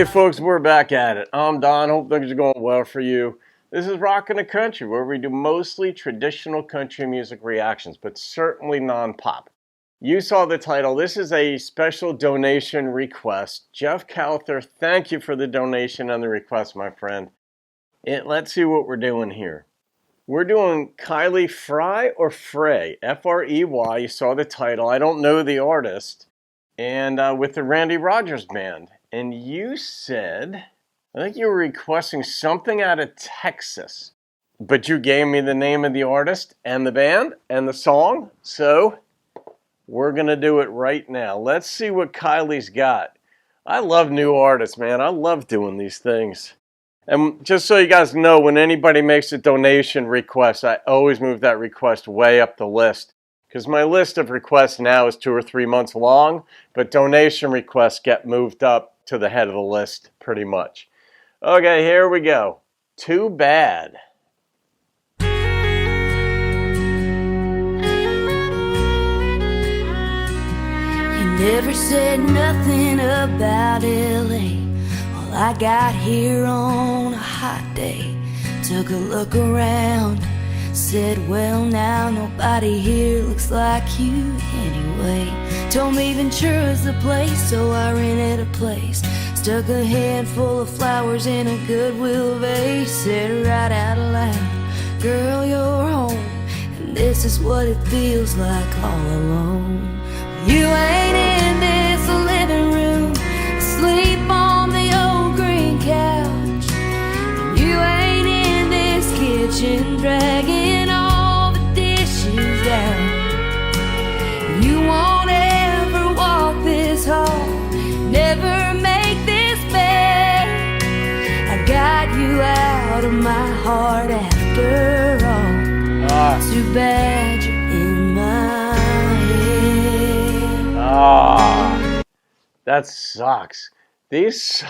Hey folks, we're back at it. I'm Don. Hope things are going well for you. This is Rockin' the Country, where we do mostly traditional country music reactions, but certainly non-pop. You saw the title. This is a special donation request. Jeff Calther, thank you for the donation and the request, my friend. Let's see what we're doing here. We're doing Kylie Frey or Frey, F-R-E-Y. You saw the title. I don't know the artist. And with the Randy Rogers Band. And you said, I think you were requesting something out of Texas, but you gave me the name of the artist and the band and the song, so we're going to do it right now. Let's see what Kylie's got. I love new artists, man. I love doing these things. And just so you guys know, when anybody makes a donation request, I always move that request way up the list. Because my list of requests now is 2 or 3 months long, but donation requests get moved up to the head of the list pretty much. Okay, here we go. Too Bad. You never said nothing about LA. Well, I got here on a hot day. Took a look around. Said, well, now nobody here looks like you anyway. Told me Ventura's the place, so I rented a place. Stuck a handful of flowers in a Goodwill vase. Said right out loud, girl, you're home, and this is what it feels like all alone. You ain't in this living room, asleep on the old green couch. You ain't in this kitchen dragging all the dishes out. You won't ever walk this hall, never make this bed. I got you out of my heart after all. Too bad you're in my head. That sucks. These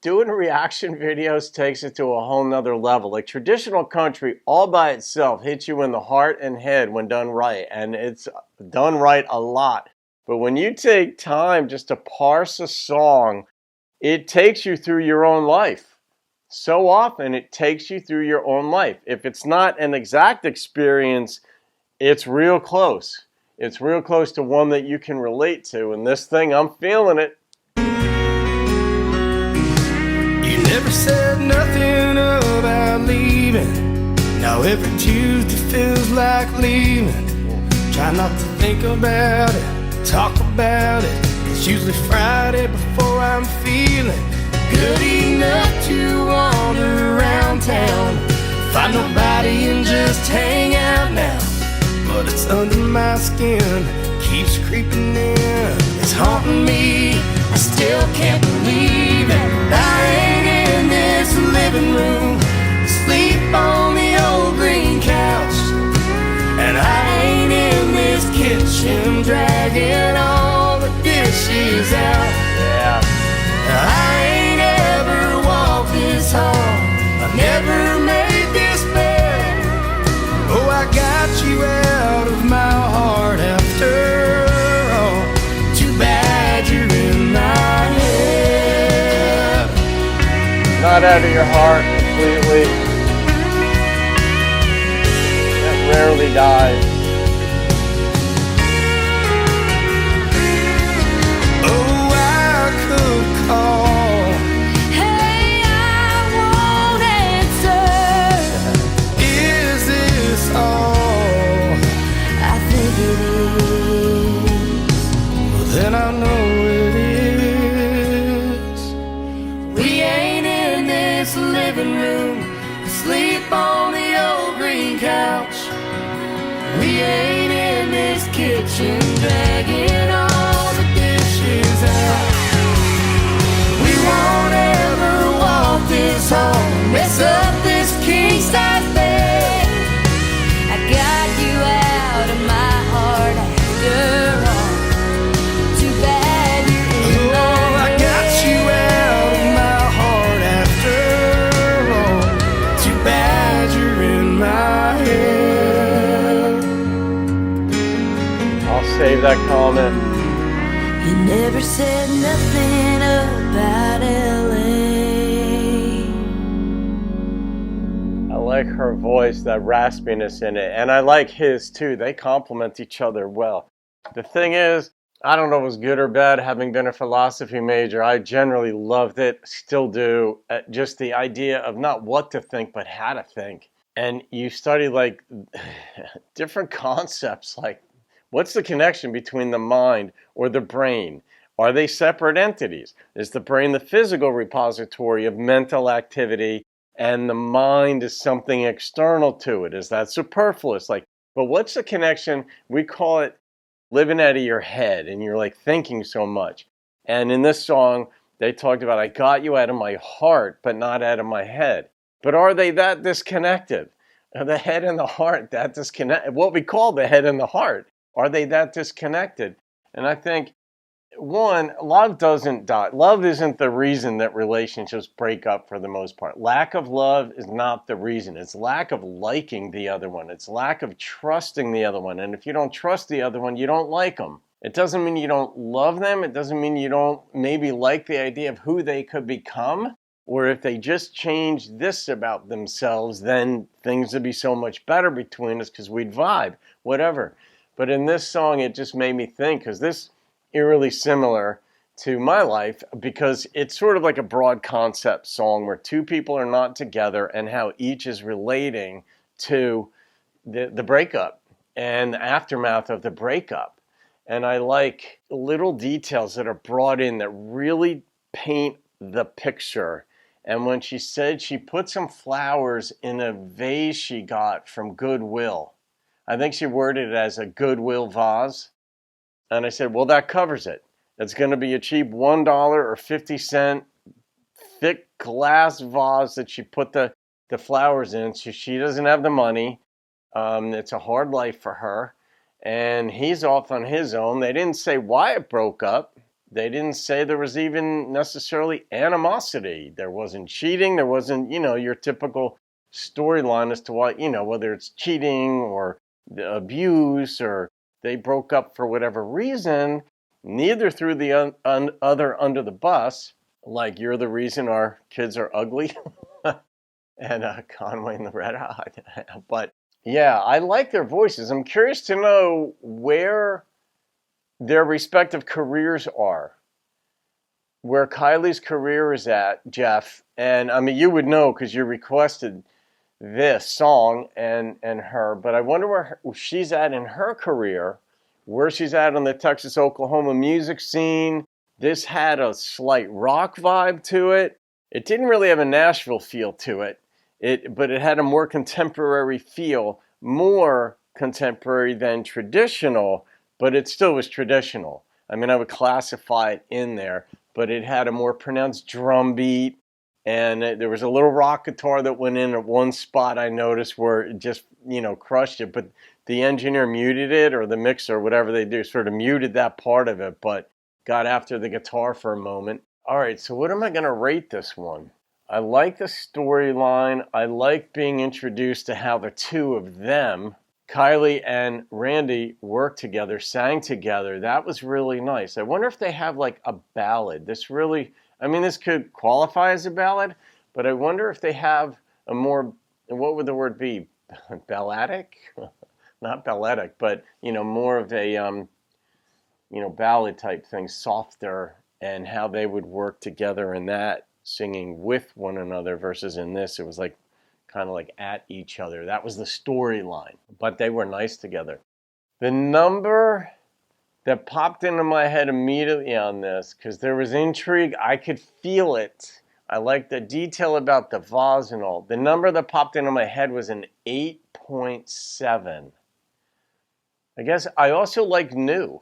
doing reaction videos takes it to a whole nother level. Like traditional country all by itself hits you in the heart and head when done right, and it's done right a lot. But when you take time just to parse a song, it takes you through your own life. So often it takes you through your own life. If it's not an exact experience, it's real close. It's real close to one that you can relate to. And this thing, I'm feeling it. Never said nothing about leaving. Now every Tuesday feels like leaving. Try not to think about it, talk about it. It's usually Friday before I'm feeling good enough to wander around town. Find nobody and just hang out now. But it's under my skin, keeps creeping in. It's haunting me, I still can't believe it. I ain't in this living room, sleep on the old green couch. And I ain't in this kitchen dragging all the dishes out. Yeah. I ain't ever walked this hall, I never made this bed. Oh, I got you out of my heart after all. Too bad you're in my head. Not out of your heart completely. That rarely dies. Oh, I could call. Hey, I won't answer. Is this all? I think it is. Well, then I know it is. We ain't in this living room, asleep on the old green couch. We ain't in this kitchen dragging all the dishes out. We won't ever walk this hall, mess up this king-size bed. I got you out of my heart after all. Too bad you're in my Oh, I got you out of my heart after all. Too bad you're in my head. I'll save that comment. You never said nothing about LA. I like her voice, that raspiness in it, and I like his too. They complement each other well. The thing is, I don't know if it was good or bad having been a philosophy major. I generally loved it, still do. Just the idea of not what to think, but how to think. And you study like different concepts, like what's the connection between the mind or the brain? Are they separate entities? Is the brain the physical repository of mental activity and the mind is something external to it? Is that superfluous? Like, but what's the connection? We call it living out of your head, and you're like thinking so much. And in this song, they talked about, I got you out of my heart, but not out of my head. But are they that disconnected? Are the head and the heart that disconnected? What we call the head and the heart, are they that disconnected? And I think, one, love doesn't die. Love isn't the reason that relationships break up for the most part. Lack of love is not the reason. It's lack of liking the other one. It's lack of trusting the other one. And if you don't trust the other one, you don't like them. It doesn't mean you don't love them. It doesn't mean you don't maybe like the idea of who they could become. Or if they just change this about themselves, then things would be so much better between us because we'd vibe, whatever. But in this song, it just made me think, because this eerily similar to my life, because it's sort of like a broad concept song where two people are not together and how each is relating to the breakup and the aftermath of the breakup. And I like little details that are brought in that really paint the picture. And when she said she put some flowers in a vase she got from Goodwill, I think she worded it as a Goodwill vase. And I said, well, that covers it. It's going to be a cheap $1 or 50-cent thick glass vase that she put the flowers in. So she doesn't have the money. It's a hard life for her. And he's off on his own. They didn't say why it broke up. They didn't say there was even necessarily animosity. There wasn't cheating. There wasn't, your typical storyline as to why, whether it's cheating or abuse or they broke up for whatever reason. Neither threw the other under the bus, like you're the reason our kids are ugly, and Conway and the Red Hot. But yeah, I like their voices. I'm curious to know where their respective careers are, where Kylie's career is at, Jeff. And I mean, you would know because you requested this song and her, but I wonder where she's at in her career, where she's at on the Texas-Oklahoma music scene. This had a slight rock vibe to it. It didn't really have a Nashville feel to it, but it had a more contemporary feel, more contemporary than traditional, but it still was traditional. I mean, I would classify it in there, but it had a more pronounced drum beat, and there was a little rock guitar that went in at one spot I noticed where it just, crushed it, but the engineer muted it, or the mixer, whatever they do, sort of muted that part of it, but got after the guitar for a moment. All right, so what am I going to rate this one? I like the storyline. I like being introduced to how the two of them, Kylie and Randy, worked together, sang together. That was really nice. I wonder if they have like a ballad. This could qualify as a ballad, but I wonder if they have a more, what would the word be? Balladic? Not balletic, but, more of a, ballad type thing, softer, and how they would work together in that, singing with one another versus in this, it was like kind of like at each other. That was the storyline, but they were nice together. The number that popped into my head immediately on this, because there was intrigue, I could feel it. I like the detail about the vase and all. The number that popped into my head was an 8.7. I guess I also like New.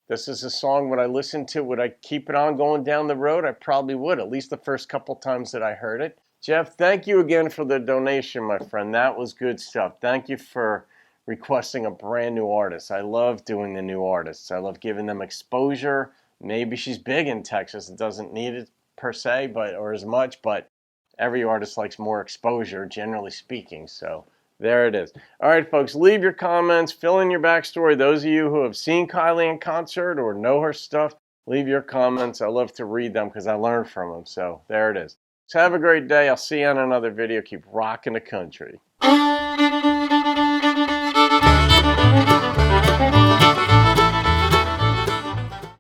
This is a song, when I listened to, would I keep it on going down the road? I probably would, at least the first couple times that I heard it. Jeff, thank you again for the donation, my friend. That was good stuff. Thank you for requesting a brand new artist. I love doing the new artists. I love giving them exposure. Maybe she's big in Texas. It doesn't need it per se, or as much, but every artist likes more exposure, generally speaking. So there it is. All right, folks, leave your comments, fill in your backstory. Those of you who have seen Kylie in concert or know her stuff, Leave your comments. I love to read them because I learn from them. So there it is. So have a great day. I'll see you on another video. Keep rocking the country.